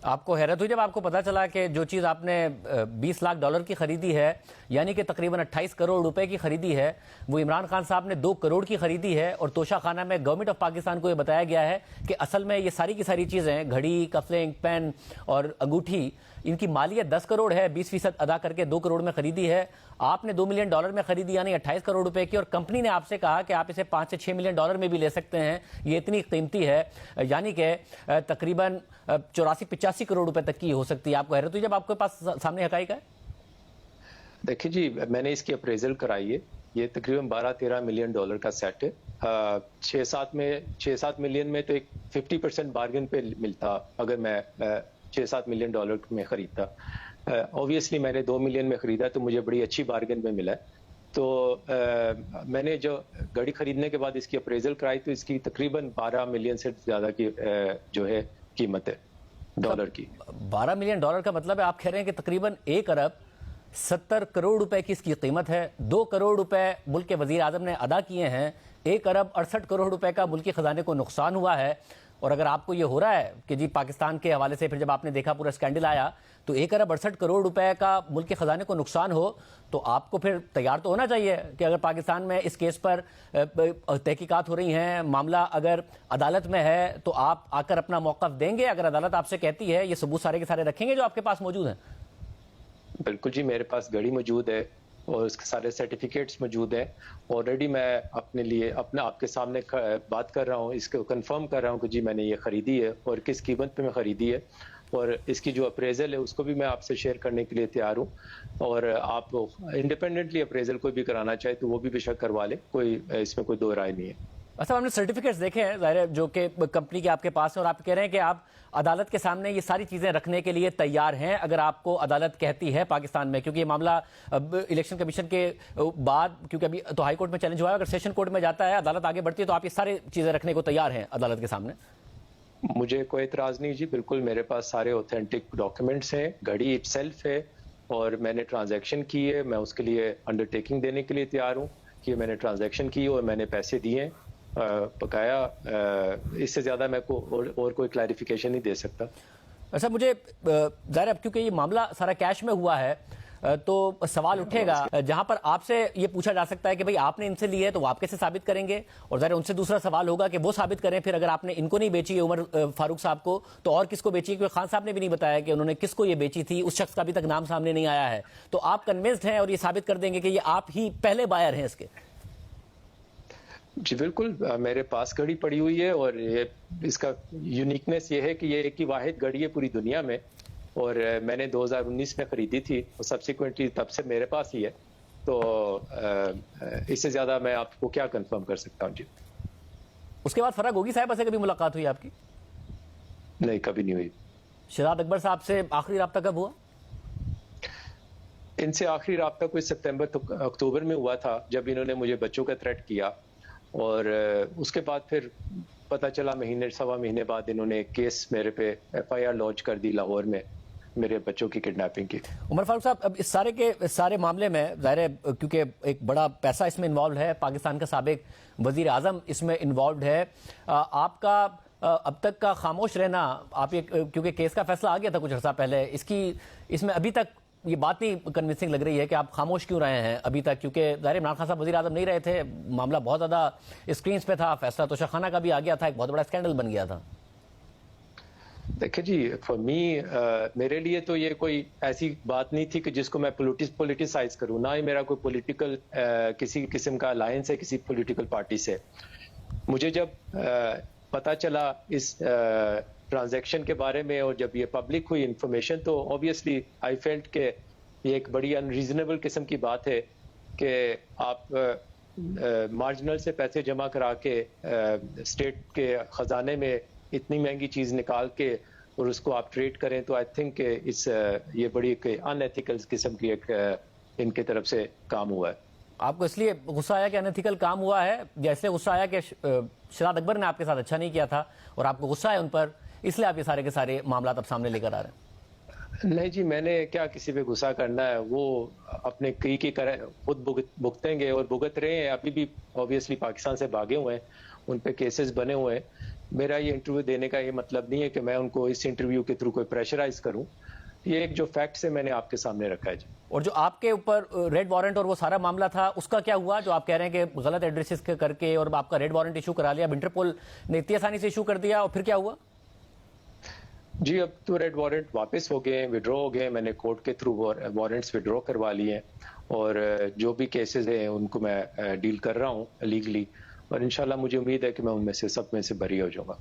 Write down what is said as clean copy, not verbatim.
آپ کو حیرت ہوئی جب آپ کو پتا چلا کہ جو چیز آپ نے 20 لاکھ ڈالر کی خریدی ہے، یعنی کہ تقریباً 28 کروڑ روپے کی خریدی ہے، وہ عمران خان صاحب نے 2 کروڑ کی خریدی ہے، اور توشہ خانہ میں گورنمنٹ آف پاکستان کو یہ بتایا گیا ہے کہ اصل میں یہ ساری کی ساری چیزیں، گھڑی، کفلنگ، پین اور انگوٹھی، ان کی مالیت 10 کروڑ ہے، 20% ادا کر کے 2 کروڑ میں خریدی ہے۔ آپ نے 2 ملین ڈالر میں خریدی، یعنی 28 کروڑ روپے کی، اور کمپنی نے آپ سے کہا کہ آپ اسے 5 سے 6 ملین ڈالر میں بھی لے سکتے ہیں، یہ اتنی قیمتی ہے، یعنی کہ تقریباً 84-85 کروڑ روپے تک کی ہو سکتی ہے۔ آپ کو حیرت ہوئی جب آپ کے پاس سامنے حقائق ہے؟ دیکھیں جی، میں نے اس کی اپریزل کرائی ہے، یہ تقریباً 12-13 ملین ڈالر کا سیٹ ہے۔ 6-7 ملین میں تو ایک 50% بارگن پہ ملتا اگر میں 6-7 ملین ڈالر میں خریدتا۔ اوبیسلی میں نے 2 ملین میں خریدا تو مجھے بڑی اچھی بارگن میں ملا ہے۔ تو میں نے جو گاڑی خریدنے کے بعد اس کی اپریزل کرائی تو اس کی تقریباً 12 ملین سے زیادہ کی جو ہے قیمت ہے ڈالر کی۔ 12 ملین ڈالر کا مطلب ہے آپ کہہ رہے ہیں کہ تقریباً 1 ارب 70 کروڑ روپے کی اس کی قیمت ہے۔ 2 کروڑ روپے ملک کے وزیر اعظم نے ادا کیے ہیں، 1 ارب 68 کروڑ روپے کا ملکی خزانے کو نقصان ہوا ہے۔ اور اگر آپ کو یہ ہو رہا ہے کہ جی پاکستان کے حوالے سے پھر جب آپ نے دیکھا پورا اسکینڈل آیا تو 1 ارب 68 کروڑ روپے کا ملک کے خزانے کو نقصان ہو، تو آپ کو پھر تیار تو ہونا چاہیے کہ اگر پاکستان میں اس کیس پر تحقیقات ہو رہی ہیں، معاملہ اگر عدالت میں ہے، تو آپ آ کر اپنا موقف دیں گے؟ اگر عدالت آپ سے کہتی ہے یہ ثبوت سارے کے سارے رکھیں گے جو آپ کے پاس موجود ہیں؟ بالکل جی، میرے پاس گاڑی موجود ہے اور اس کے سارے سرٹیفکیٹس موجود ہیں۔ آلریڈی میں اپنے لیے آپ کے سامنے بات کر رہا ہوں، اس کو کنفرم کر رہا ہوں کہ جی میں نے یہ خریدی ہے اور کس قیمت پہ میں خریدی ہے، اور اس کی جو اپریزل ہے اس کو بھی میں آپ سے شیئر کرنے کے لیے تیار ہوں۔ اور آپ انڈیپینڈنٹلی اپریزل کوئی بھی کرانا چاہے تو وہ بھی بے شک کروا لے، کوئی اس میں کوئی دو رائے نہیں ہے۔ اچھا، ہم نے سرٹیفکیٹس دیکھے ہیں ظاہر ہے جو کہ کمپنی کے آپ کے پاس ہیں، اور آپ کہہ رہے ہیں کہ آپ عدالت کے سامنے یہ ساری چیزیں رکھنے کے لیے تیار ہیں اگر آپ کو عدالت کہتی ہے پاکستان میں، کیونکہ یہ معاملہ الیکشن کمیشن کے بعد، کیونکہ ابھی تو ہائی کورٹ میں چیلنج ہوا ہے، اگر سیشن کورٹ میں جاتا ہے، عدالت آگے بڑھتی ہے، تو آپ یہ ساری چیزیں رکھنے کو تیار ہیں عدالت کے سامنے؟ مجھے کوئی اعتراض نہیں جی، بالکل میرے پاس سارے اوتھینٹک ڈاکیومنٹس ہیں، گھڑی اٹ سیلف ہے، اور میں نے ٹرانزیکشن کی ہے، میں اس کے لیے انڈر ٹیکنگ دینے کے لیے تیار ہوں کہ میں نے ٹرانزیکشن کی اور میں نے پیسے دیے پکایا۔ اس سے زیادہ میں اور کوئی کلیریفیکیشن نہیں دے سکتا۔ اچھا، مجھے ظاہر اب کیونکہ یہ معاملہ سارا کیش میں ہوا ہے تو سوال اٹھے گا جہاں پر آپ سے یہ پوچھا جا سکتا ہے کہ بھئی آپ نے ان سے لی ہے تو وہ آپ کیسے ثابت کریں گے، اور ظاہر ان سے دوسرا سوال ہوگا کہ وہ ثابت کریں پھر اگر آپ نے ان کو نہیں بیچی عمر فاروق صاحب کو تو اور کس کو بیچی ہے، کیونکہ خان صاحب نے بھی نہیں بتایا کہ انہوں نے کس کو یہ بیچی تھی، اس شخص کا ابھی تک نام سامنے نہیں آیا ہے، تو آپ کنونسڈ ہیں اور یہ ثابت کر دیں گے کہ یہ آپ ہی پہلے بائر ہیں اس کے؟ جی بالکل، میرے پاس گھڑی پڑی ہوئی ہے، اور اس کا یونیکنیس یہ ہے کہ یہ ایک ہی واحد گھڑی ہے پوری دنیا میں، اور میں نے 2019 میں خریدی تھی اور سبسیکوئنٹلی تب سے میرے پاس ہی ہے، تو اس سے زیادہ میں آپ کو کیا کنفرم کر سکتا ہوں جی۔ اس کے بعد فرح گوگی صاحبہ سے کبھی ملاقات ہوئی آپ کی؟ نہیں، کبھی نہیں ہوئی۔ شہزاد اکبر صاحب سے آخری رابطہ کب ہوا؟ ان سے آخری رابطہ کوئی اکتوبر میں ہوا تھا، جب انہوں نے مجھے بچوں کا تھریٹ کیا، اور اس کے بعد پھر پتہ چلا سوا مہینے بعد انہوں نے ایک کیس میرے پہ FIR لانچ کر دی لاہور میں میرے بچوں کی کڈنیپنگ کی۔ عمر فاروق صاحب، اب اس سارے کے سارے معاملے میں ظاہر ہے کیونکہ ایک بڑا پیسہ اس میں انوالوڈ ہے، پاکستان کا سابق وزیر اعظم اس میں انوالوڈ ہے، آپ کا اب تک کا خاموش رہنا، آپ کیونکہ کیس کا فیصلہ آ گیا تھا کچھ عرصہ پہلے، اس میں ابھی تک یہ بات نہیں کنونسنگ لگ رہی ہے کہ آپ خاموش کیوں رہے ہیں ابھی تک، کیونکہ ظاہر عمران خان صاحب وزیر اعظم نہیں رہے تھے، معاملہ بہت زیادہ اسکرینز پہ تھا، فیصلہ توشہ خانہ کا بھی آ گیا تھا، ایک بہت بڑا اسکینڈل بن گیا تھا۔ دیکھیں جی، فار می، میرے لیے تو یہ کوئی ایسی بات نہیں تھی کہ جس کو میں پولیٹیسائز کروں، نہ ہی میرا کوئی پولیٹیکل کسی قسم کا الائنس ہے کسی پولیٹیکل پارٹی سے۔ مجھے جب پتہ چلا اس ٹرانزیکشن کے بارے میں اور جب یہ پبلک ہوئی انفارمیشن، تو اوبیسلی آئی فیلٹ کہ یہ ایک بڑی انریزنیبل قسم کی بات ہے کہ آپ مارجنل سے پیسے جمع کرا کے اسٹیٹ کے خزانے میں اتنی مہنگی چیز نکال کے اور اس کو آپ ٹریڈ کریں، تو آئی تھنک کہ یہ بڑی ان ایتھیکل قسم کی ایک ان کی طرف سے کام ہوا ہے۔ آپ کو اس لیے غصہ آیا کہ انیتھیکل کام ہوا ہے، جیسے غصہ آیا کہ شہزاد اکبر نے آپ کے ساتھ اچھا نہیں کیا تھا اور آپ کو غصہ ہے ان پر، اس لیے آپ یہ سارے کے سارے معاملات اب سامنے لے کر آ رہے ہیں؟ نہیں جی، میں نے کیا کسی پہ غصہ کرنا ہے، وہ اپنے کی خود بھگتیں گے اور بھگت رہے ہیں، ابھی بھی اوبیسلی پاکستان سے بھاگے ہوئے ہیں، ان پہ کیسز بنے ہوئے ہیں، میرا یہ انٹرویو دینے کا یہ مطلب نہیں ہے کہ میں ان کو اس انٹرویو کے تھرو کوئی پریشرائز کروں. یہ ایک جو فیکٹس ہے میں نے آپ کے سامنے رکھا ہے جی. اور جو آپ کے اوپر ریڈ وارنٹ اور وہ سارا معاملہ تھا اس کا کیا ہوا جو آپ کہہ رہے ہیں کہ غلط ایڈریسز کر کے اور آپ کا ریڈ وارنٹ ایشو کرا لیا, انٹرپول نے اتنی آسانی سے ایشو کر دیا, اور پھر کیا ہوا؟ جی اب تو ریڈ وارنٹ واپس ہو گئے, وڈرا ہو گئے, میں نے کورٹ کے تھرو وارنٹس وڈرا کروا لیے ہیں, اور جو بھی کیسز ہیں ان کو میں ڈیل کر رہا ہوں لیگلی, اور انشاءاللہ مجھے امید ہے کہ میں ان میں سے سب میں سے بری ہو جاؤں گا.